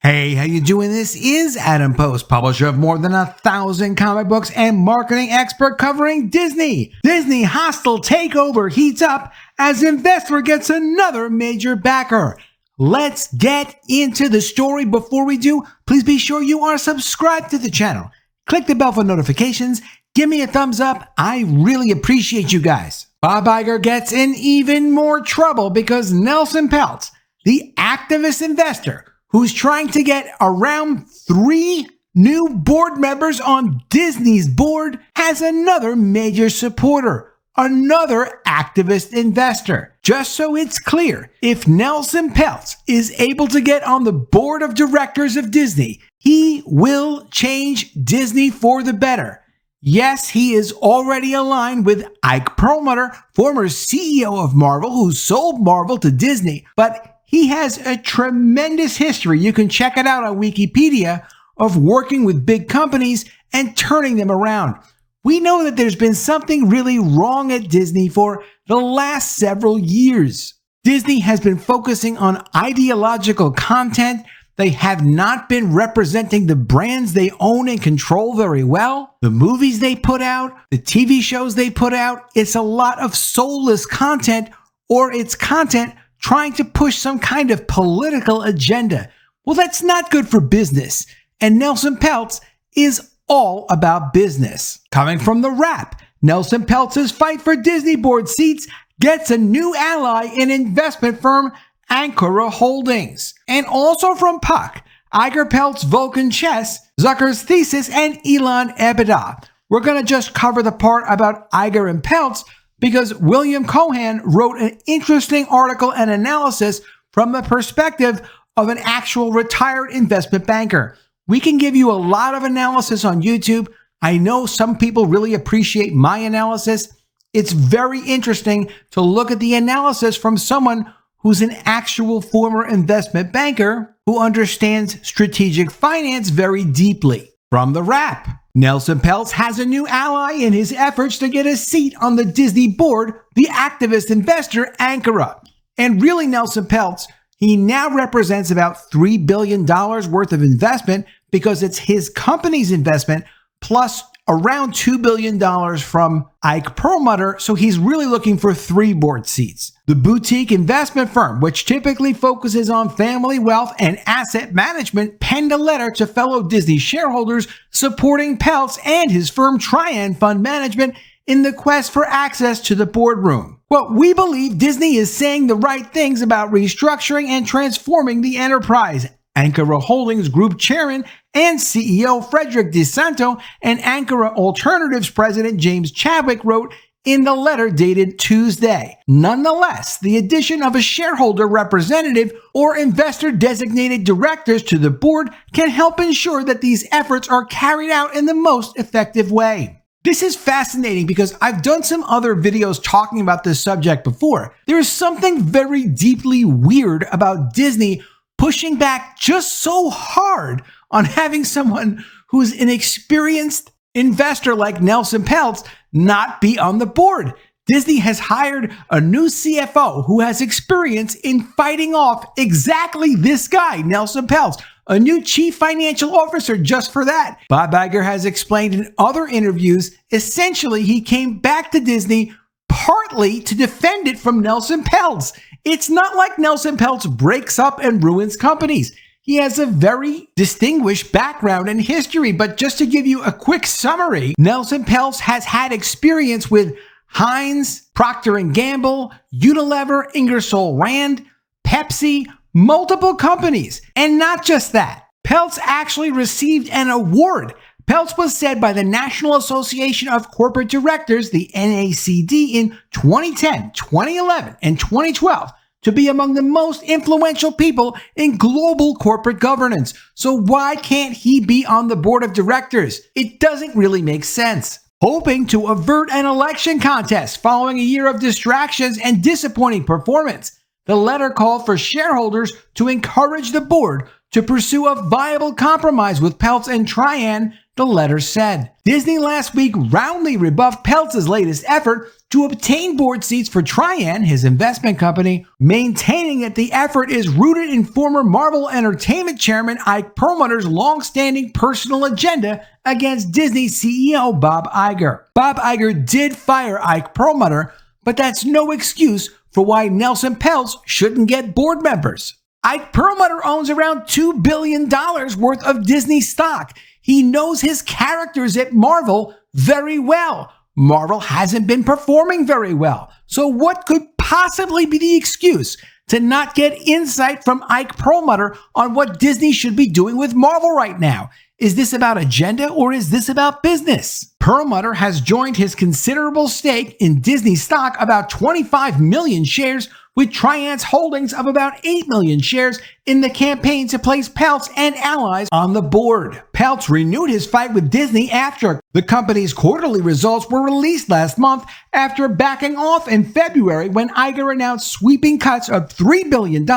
Hey, how you doing? This is Adam Post, publisher of more than 1,000 comic books and marketing expert covering Disney. Disney hostile takeover heats up as investor gets another major backer. Let's get into the story. Before we do, please be sure you are subscribed to the channel. Click the bell for notifications. Give me a thumbs up. I really appreciate you guys. Bob Iger gets in even more trouble because Nelson Peltz, the activist investor, who's trying to get around 3 new board members on Disney's board, has another major supporter, another activist investor. Just so it's clear, if Nelson Peltz is able to get on the board of directors of Disney, he will change Disney for the better. Yes, he is already aligned with Ike Perlmutter, former CEO of Marvel, who sold Marvel to Disney, but he has a tremendous history, you can check it out on Wikipedia, of working with big companies and turning them around. We know that there's been something really wrong at Disney for the last several years. Disney has been focusing on ideological content. They have not been representing the brands they own and control very well. The movies they put out, the TV shows they put out, it's a lot of soulless content, or it's content trying to push some kind of political agenda. Well, that's not good for business. And Nelson Peltz is all about business. Coming from The Wrap, Nelson Peltz's fight for Disney board seats gets a new ally in investment firm Ancora Holdings. And also from Puck, Iger, Peltz, Vulcan Chess, Zucker's Thesis, and Elon EBITDA. We're going to just cover the part about Iger and Peltz because William Cohan wrote an interesting article and analysis from the perspective of an actual retired investment banker. We can give you a lot of analysis on YouTube. I know some people really appreciate my analysis. It's very interesting to look at the analysis from someone who's an actual former investment banker who understands strategic finance very deeply. From The Wrap, Nelson Peltz has a new ally in his efforts to get a seat on the Disney board, the activist investor Ancora. And really, Nelson Peltz, he now represents about $3 billion worth of investment because it's his company's investment plus around $2 billion from Ike Perlmutter, so he's really looking for 3 board seats. The boutique investment firm, which typically focuses on family wealth and asset management, penned a letter to fellow Disney shareholders supporting Peltz and his firm Trian Fund Management in the quest for access to the boardroom. Well, we believe Disney is saying the right things about restructuring and transforming the enterprise. Ancora Holdings Group Chairman and CEO Frederick DiSanto and Ancora Alternatives President James Chadwick wrote in the letter dated Tuesday. Nonetheless, the addition of a shareholder representative or investor designated directors to the board can help ensure that these efforts are carried out in the most effective way. This is fascinating because I've done some other videos talking about this subject before. There is something very deeply weird about Disney pushing back just so hard on having someone who's an experienced investor like Nelson Peltz not be on the board. Disney has hired a new CFO who has experience in fighting off exactly this guy, Nelson Peltz, a new chief financial officer just for that. Bob Iger has explained in other interviews, essentially he came back to Disney partly to defend it from Nelson Peltz. It's not like Nelson Peltz breaks up and ruins companies. He has a very distinguished background and history, but just to give you a quick summary, Nelson Peltz has had experience with Heinz, Procter & Gamble, Unilever, Ingersoll Rand, Pepsi, multiple companies. And not just that, Peltz actually received an award. Peltz was said by the National Association of Corporate Directors, the NACD, in 2010, 2011, and 2012 to be among the most influential people in global corporate governance. So why can't he be on the board of directors? It doesn't really make sense. Hoping to avert an election contest following a year of distractions and disappointing performance, the letter called for shareholders to encourage the board to pursue a viable compromise with Peltz and Trian, the letter said. Disney last week roundly rebuffed Peltz's latest effort to obtain board seats for Trian, his investment company, maintaining that the effort is rooted in former Marvel Entertainment chairman Ike Perlmutter's long-standing personal agenda against Disney CEO Bob Iger. Bob Iger did fire Ike Perlmutter, but that's no excuse for why Nelson Peltz shouldn't get board members. Ike Perlmutter owns around $2 billion worth of Disney stock. He knows his characters at Marvel very well. Marvel hasn't been performing very well. So what could possibly be the excuse to not get insight from Ike Perlmutter on what Disney should be doing with Marvel right now? Is this about agenda or is this about business? Perlmutter has joined his considerable stake in Disney stock, about 25 million shares, with Trian's holdings of about 8 million shares in the campaign to place Peltz and allies on the board. Peltz renewed his fight with Disney after the company's quarterly results were released last month, after backing off in February when Iger announced sweeping cuts of $3 billion,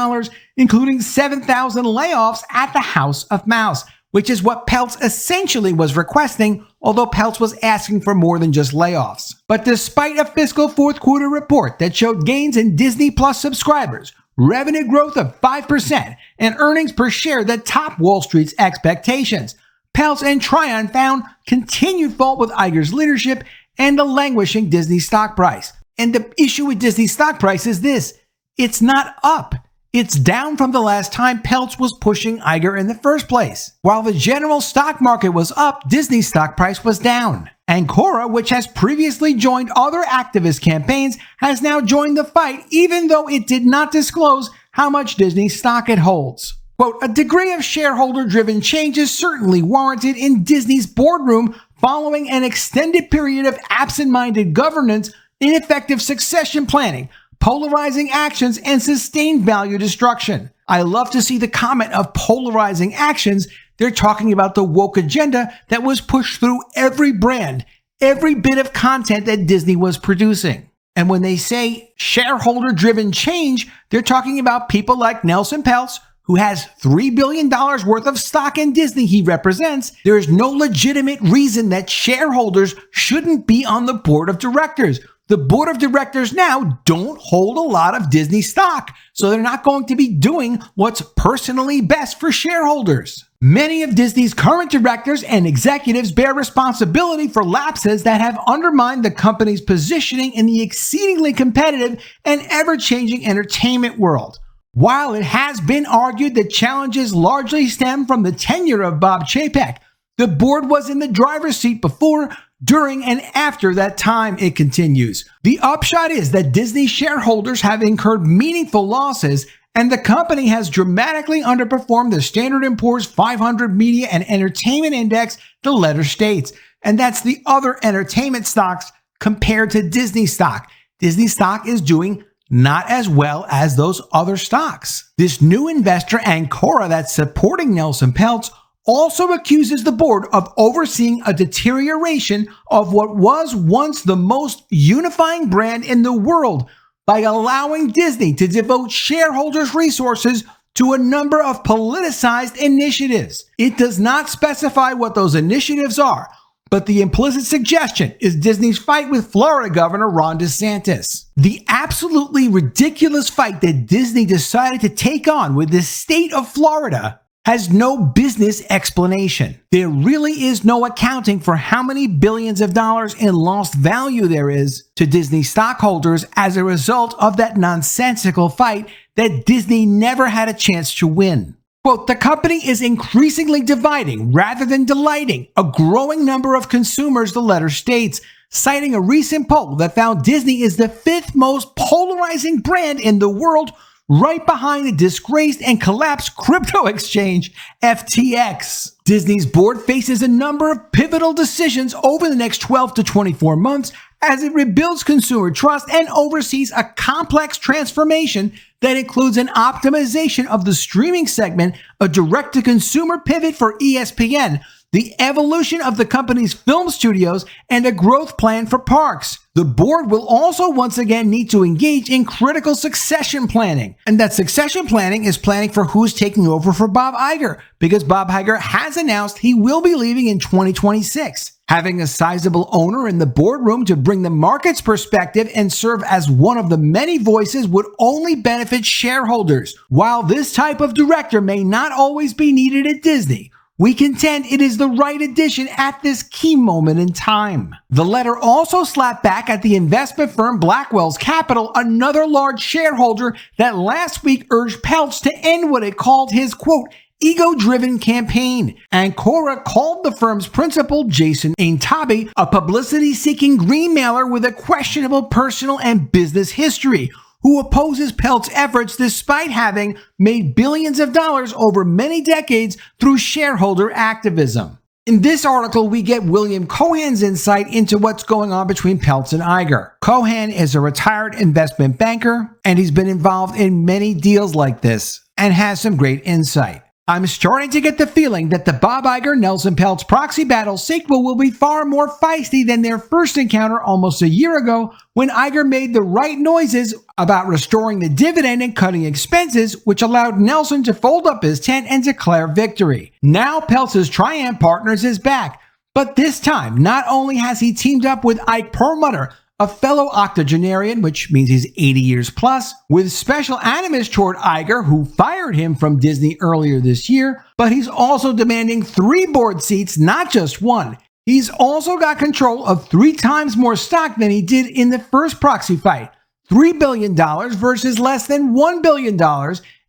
including 7,000 layoffs at the House of Mouse, which is what Peltz essentially was requesting, although Peltz was asking for more than just layoffs. But despite a fiscal fourth quarter report that showed gains in Disney Plus subscribers, revenue growth of 5%, and earnings per share that topped Wall Street's expectations, Peltz and Trian found continued fault with Iger's leadership and the languishing Disney stock price. And the issue with Disney stock price is this: it's not up. It's down from the last time Peltz was pushing Iger in the first place. While the general stock market was up, Disney's stock price was down. Ancora, which has previously joined other activist campaigns, has now joined the fight, even though it did not disclose how much Disney stock it holds. Quote, a degree of shareholder-driven change is certainly warranted in Disney's boardroom following an extended period of absent-minded governance, ineffective succession planning, polarizing actions, and sustained value destruction. I love to see the comment of polarizing actions. They're talking about the woke agenda that was pushed through every brand, every bit of content that Disney was producing. And when they say shareholder-driven change, they're talking about people like Nelson Peltz, who has $3 billion worth of stock in Disney he represents. There is no legitimate reason that shareholders shouldn't be on the board of directors. The board of directors now don't hold a lot of Disney stock, so they're not going to be doing what's personally best for shareholders. Many of Disney's current directors and executives bear responsibility for lapses that have undermined the company's positioning in the exceedingly competitive and ever-changing entertainment world. While it has been argued that challenges largely stem from the tenure of Bob Chapek, the board was in the driver's seat before, during, and after that time, it continues. The upshot is that Disney shareholders have incurred meaningful losses, and the company has dramatically underperformed the Standard & Poor's 500 Media and Entertainment Index, the letter states. And that's the other entertainment stocks compared to Disney stock. Disney stock is doing not as well as those other stocks. This new investor, Ancora, that's supporting Nelson Peltz, also accuses the board of overseeing a deterioration of what was once the most unifying brand in the world by allowing Disney to devote shareholders' resources to a number of politicized initiatives. It does not specify what those initiatives are, but the implicit suggestion is Disney's fight with Florida Governor Ron DiSanto. The absolutely ridiculous fight that Disney decided to take on with the state of Florida has no business explanation. There really is no accounting for how many billions of dollars in lost value there is to Disney stockholders as a result of that nonsensical fight that Disney never had a chance to win. Quote, the company is increasingly dividing rather than delighting a growing number of consumers, the letter states, citing a recent poll that found Disney is the fifth most polarizing brand in the world, right behind the disgraced and collapsed crypto exchange, FTX. Disney's board faces a number of pivotal decisions over the next 12 to 24 months as it rebuilds consumer trust and oversees a complex transformation that includes an optimization of the streaming segment, a direct-to-consumer pivot for ESPN, the evolution of the company's film studios, and a growth plan for parks. The board will also once again need to engage in critical succession planning. And that succession planning is planning for who's taking over for Bob Iger, because Bob Iger has announced he will be leaving in 2026. Having a sizable owner in the boardroom to bring the market's perspective and serve as one of the many voices would only benefit shareholders. While this type of director may not always be needed at Disney, we contend it is the right addition at this key moment in time. The letter also slapped back at the investment firm Blackwell's Capital, another large shareholder that last week urged Peltz to end what it called his, quote, ego-driven campaign. Ancora called the firm's principal, Jason Aintabi, a publicity-seeking green mailer with a questionable personal and business history, who opposes Peltz' efforts despite having made billions of dollars over many decades through shareholder activism. In this article, we get William Cohan's insight into what's going on between Peltz and Iger. Cohan is a retired investment banker, and he's been involved in many deals like this and has some great insight. I'm starting to get the feeling that the Bob Iger-Nelson Peltz proxy battle sequel will be far more feisty than their first encounter almost a year ago, when Iger made the right noises about restoring the dividend and cutting expenses, which allowed Nelson to fold up his tent and declare victory. Now Peltz's Trian Partners is back, but this time not only has he teamed up with Ike Perlmutter, a fellow octogenarian, which means he's 80 years plus, with special animus toward Iger, who fired him from Disney earlier this year, but he's also demanding 3 board seats, not just 1. He's also got control of 3 times more stock than he did in the first proxy fight, $3 billion versus less than $1 billion,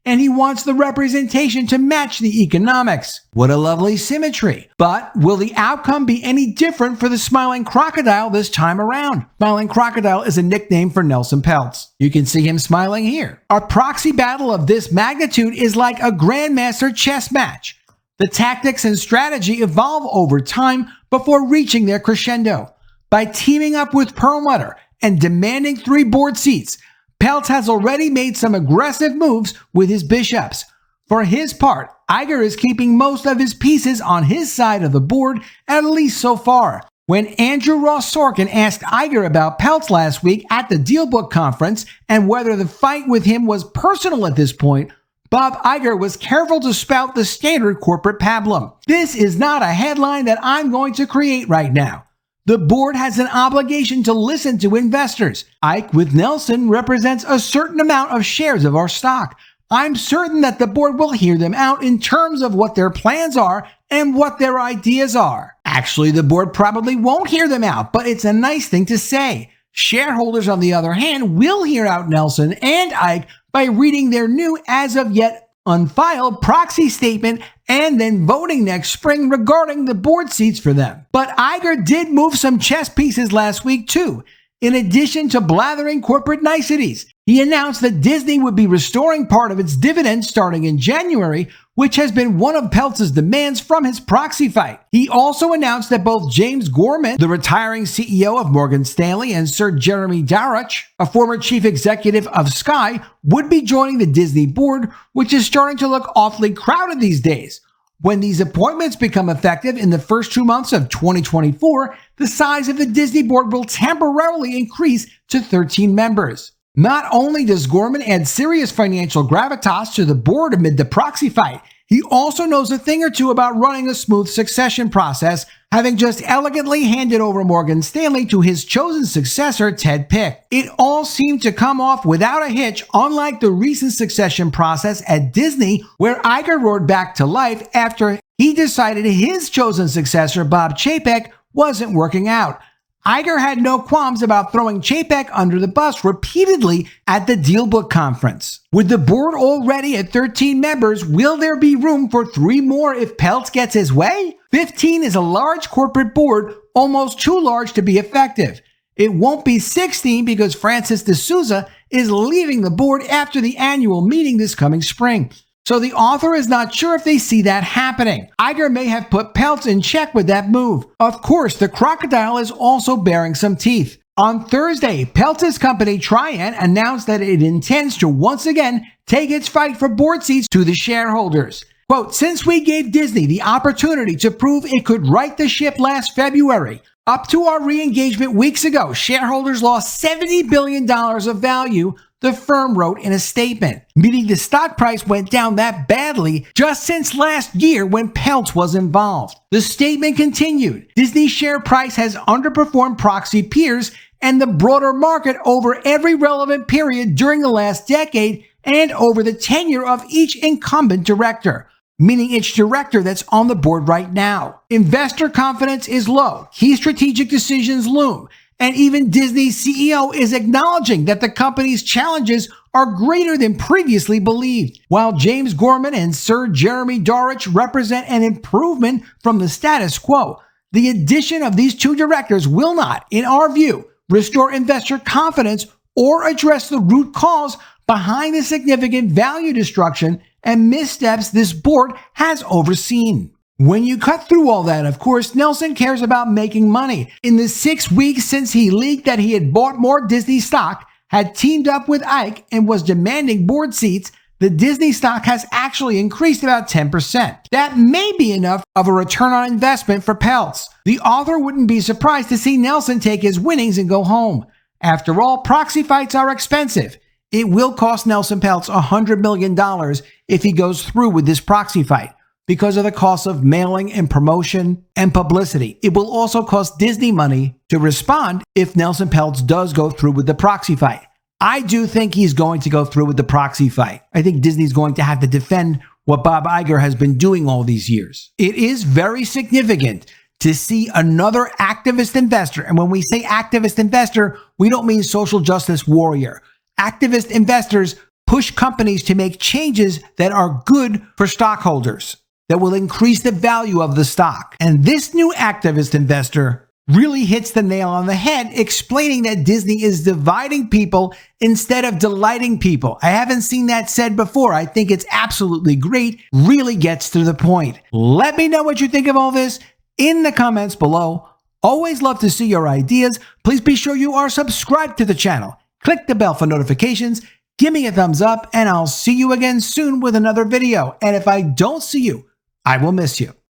and he wants the representation to match the economics. What a lovely symmetry. But will the outcome be any different for the Smiling Crocodile this time around? Smiling Crocodile is a nickname for Nelson Peltz. You can see him smiling here. A proxy battle of this magnitude is like a grandmaster chess match. The tactics and strategy evolve over time before reaching their crescendo. By teaming up with Perlmutter and demanding 3 board seats, Peltz has already made some aggressive moves with his bishops. For his part, Iger is keeping most of his pieces on his side of the board, at least so far. When Andrew Ross Sorkin asked Iger about Peltz last week at the DealBook conference and whether the fight with him was personal at this point, Bob Iger was careful to spout the standard corporate pablum. This is not a headline that I'm going to create right now. The board has an obligation to listen to investors. Ike with Nelson represents a certain amount of shares of our stock. I'm certain that the board will hear them out in terms of what their plans are and what their ideas are. Actually, the board probably won't hear them out, but it's a nice thing to say. Shareholders, on the other hand, will hear out Nelson and Ike by reading their new, as of yet unfiled proxy statement and then voting next spring regarding the board seats for them. But Iger did move some chess pieces last week too. In addition to blathering corporate niceties, he announced that Disney would be restoring part of its dividend starting in January, which has been one of Peltz's demands from his proxy fight. He also announced that both James Gorman, the retiring CEO of Morgan Stanley, and Sir Jeremy Darroch, a former chief executive of Sky, would be joining the Disney board, which is starting to look awfully crowded these days. When these appointments become effective in the first 2 months of 2024, the size of the Disney board will temporarily increase to 13 members. Not only does Gorman add serious financial gravitas to the board amid the proxy fight, he also knows a thing or two about running a smooth succession process, having just elegantly handed over Morgan Stanley to his chosen successor, Ted Pick. It all seemed to come off without a hitch, unlike the recent succession process at Disney, where Iger roared back to life after he decided his chosen successor, Bob Chapek, wasn't working out. Iger had no qualms about throwing Chapek under the bus repeatedly at the DealBook conference. With the board already at 13 members, will there be room for 3 more if Peltz gets his way? 15 is a large corporate board, almost too large to be effective. It won't be 16 because Francis D'Souza is leaving the board after the annual meeting this coming spring. So the author is not sure if they see that happening. Iger may have put Peltz in check with that move. Of course, the crocodile is also bearing some teeth. On Thursday, Peltz's company Trian announced that it intends to once again take its fight for board seats to the shareholders. Quote, since we gave Disney the opportunity to prove it could right the ship last February, up to our re-engagement weeks ago, shareholders lost $70 billion of value, the firm wrote in a statement, meaning the stock price went down that badly just since last year when Peltz was involved. The statement continued, Disney's share price has underperformed proxy peers and the broader market over every relevant period during the last decade and over the tenure of each incumbent director, meaning each director that's on the board right now. Investor confidence is low, key strategic decisions loom, and even Disney's CEO is acknowledging that the company's challenges are greater than previously believed. While James Gorman and Sir Jeremy Dorrich represent an improvement from the status quo, the addition of these two directors will not, in our view, restore investor confidence or address the root cause behind the significant value destruction and missteps this board has overseen. When you cut through all that, of course, Nelson cares about making money. In the 6 weeks since he leaked that he had bought more Disney stock, had teamed up with Ike, and was demanding board seats, the Disney stock has actually increased about 10%. That may be enough of a return on investment for Peltz. The author wouldn't be surprised to see Nelson take his winnings and go home. After all, proxy fights are expensive. It will cost Nelson Peltz $100 million if he goes through with this proxy fight because of the cost of mailing and promotion and publicity. It will also cost Disney money to respond if Nelson Peltz does go through with the proxy fight. I do think he's going to go through with the proxy fight. I think Disney's going to have to defend what Bob Iger has been doing all these years. It is very significant to see another activist investor. And when we say activist investor, we don't mean social justice warrior. Activist investors push companies to make changes that are good for stockholders, that will increase the value of the stock. And this new activist investor really hits the nail on the head, explaining that Disney is dividing people instead of delighting people. I haven't seen that said before. I think it's absolutely great, really gets to the point. Let me know what you think of all this in the comments below. Always love to see your ideas. Please be sure you are subscribed to the channel. Click the bell for notifications, give me a thumbs up, and I'll see you again soon with another video. And if I don't see you, I will miss you.